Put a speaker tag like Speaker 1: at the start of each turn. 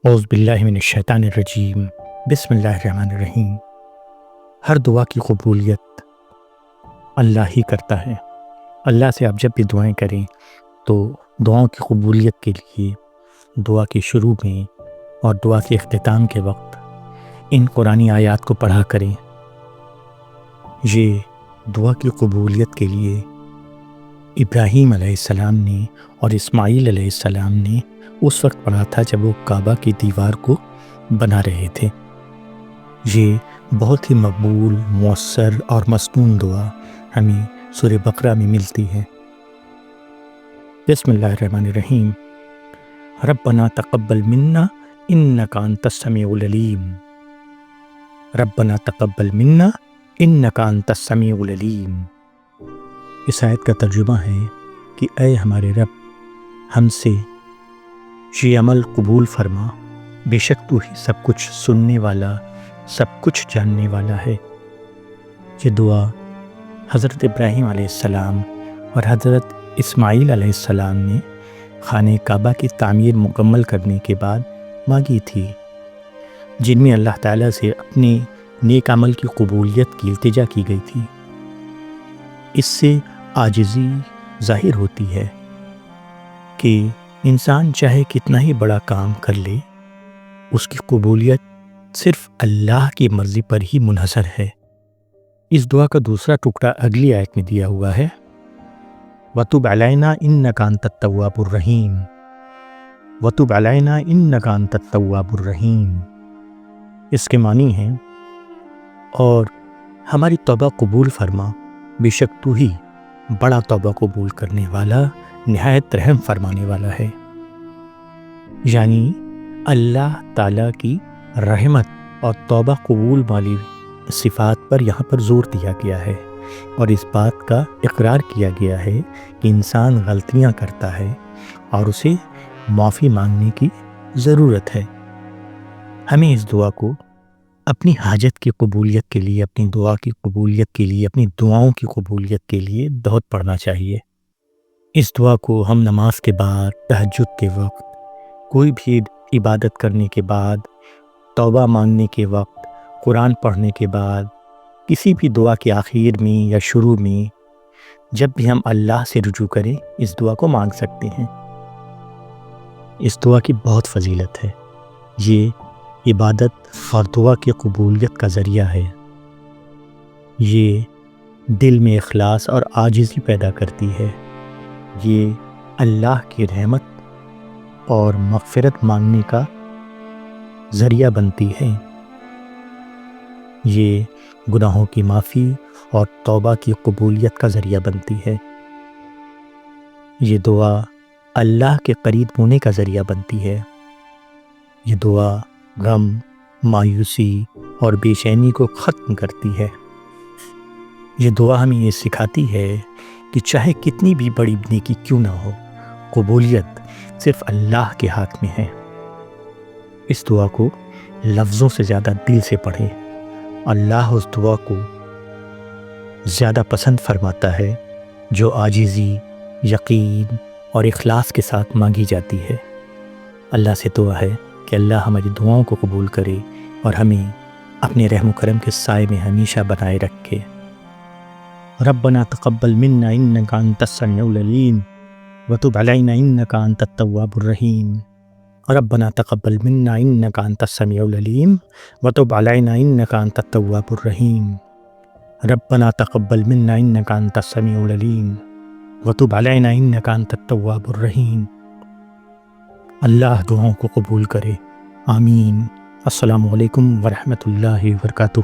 Speaker 1: اعوذ باللہ من الشیطان الرجیم، بسم اللہ الرحمن الرحیم۔ ہر دعا کی قبولیت اللہ ہی کرتا ہے۔ اللہ سے آپ جب بھی دعائیں کریں تو دعاؤں کی قبولیت کے لیے دعا کے شروع میں اور دعا کے اختتام کے وقت ان قرآنی آیات کو پڑھا کریں۔ یہ دعا کی قبولیت کے لیے ابراہیم علیہ السلام نے اور اسماعیل علیہ السلام نے اس وقت پڑھا تھا جب وہ کعبہ کی دیوار کو بنا رہے تھے۔ یہ بہت ہی مقبول، مؤثر اور مسنون دعا ہمیں سورہ بقرہ میں ملتی ہے۔ بسم اللہ الرحمن الرحیم۔ ربنا تقبل منا انک انت السمیع العلیم۔ ربنا تقبل منا انک انت السمیع العلیم۔ اس آیت کا ترجمہ ہے کہ اے ہمارے رب، ہم سے یہ عمل قبول فرما، بے شک تو ہی سب کچھ سننے والا، سب کچھ جاننے والا ہے۔ یہ دعا حضرت ابراہیم علیہ السلام اور حضرت اسماعیل علیہ السلام نے خانہ کعبہ کی تعمیر مکمل کرنے کے بعد مانگی تھی، جن میں اللہ تعالیٰ سے اپنے نیک عمل کی قبولیت کی التجا کی گئی تھی۔ اس سے عاجزی ظاہر ہوتی ہے کہ انسان چاہے کتنا ہی بڑا کام کر لے، اس کی قبولیت صرف اللہ کی مرضی پر ہی منحصر ہے۔ اس دعا کا دوسرا ٹکڑا اگلی آیت میں دیا ہوا ہے، وَتُبْ عَلَيْنَا إِنَّكَ أَنْتَ التَّوَّابُ الرَّحِيمُ۔ وَتُبْ عَلَيْنَا إِنَّكَ أَنْتَ التَّوَّابُ الرَّحِيمُ۔ اس کے معنی ہیں، اور ہماری توبہ قبول فرما، بے شک تو ہی بڑا توبہ قبول کرنے والا، نہایت رحم فرمانے والا ہے۔ یعنی اللہ تعالیٰ کی رحمت اور توبہ قبول والی صفات پر یہاں پر زور دیا گیا ہے، اور اس بات کا اقرار کیا گیا ہے کہ انسان غلطیاں کرتا ہے اور اسے معافی مانگنے کی ضرورت ہے۔ ہمیں اس دعا کو اپنی حاجت کی قبولیت کے لیے، اپنی دعا کی قبولیت کے لیے، اپنی دعاؤں کی قبولیت کے لیے بہت پڑھنا چاہیے۔ اس دعا کو ہم نماز کے بعد، تہجد کے وقت، کوئی بھی عبادت کرنے کے بعد، توبہ مانگنے کے وقت، قرآن پڑھنے کے بعد، کسی بھی دعا کے آخر میں یا شروع میں، جب بھی ہم اللہ سے رجوع کریں اس دعا کو مانگ سکتے ہیں۔ اس دعا کی بہت فضیلت ہے۔ یہ عبادت اور دعا کی قبولیت کا ذریعہ ہے۔ یہ دل میں اخلاص اور عاجزی پیدا کرتی ہے۔ یہ اللہ کی رحمت اور مغفرت مانگنے کا ذریعہ بنتی ہے۔ یہ گناہوں کی معافی اور توبہ کی قبولیت کا ذریعہ بنتی ہے۔ یہ دعا اللہ کے قریب ہونے کا ذریعہ بنتی ہے۔ یہ دعا غم، مایوسی اور بے چینی کو ختم کرتی ہے۔ یہ دعا ہمیں یہ سکھاتی ہے کہ چاہے کتنی بھی بڑی نیکی کیوں نہ ہو، قبولیت صرف اللہ کے ہاتھ میں ہے۔ اس دعا کو لفظوں سے زیادہ دل سے پڑھیں۔ اللہ اس دعا کو زیادہ پسند فرماتا ہے جو عاجزی، یقین اور اخلاص کے ساتھ مانگی جاتی ہے۔ اللہ سے دعا ہے کہ اللہ ہماری دعاؤں کو قبول کرے اور ہمیں اپنے رحم و کرم کے سائے میں ہمیشہ بنائے رکھے۔ ربنا تقبل منا انک انت السمیع العلیم وتب علینا انک انت التواب الرحیم۔ ربنا تقبل منا انک انت السمیع العلیم وتب علینا انک انت التواب الرحیم۔ ربنا تقبل منا انک انت السمیع العلیم وتب علینا انک انت التواب الرحیم۔ اللہ دعاؤں کو قبول کرے، آمین۔ السلام علیکم ورحمۃ اللہ وبرکاتہ۔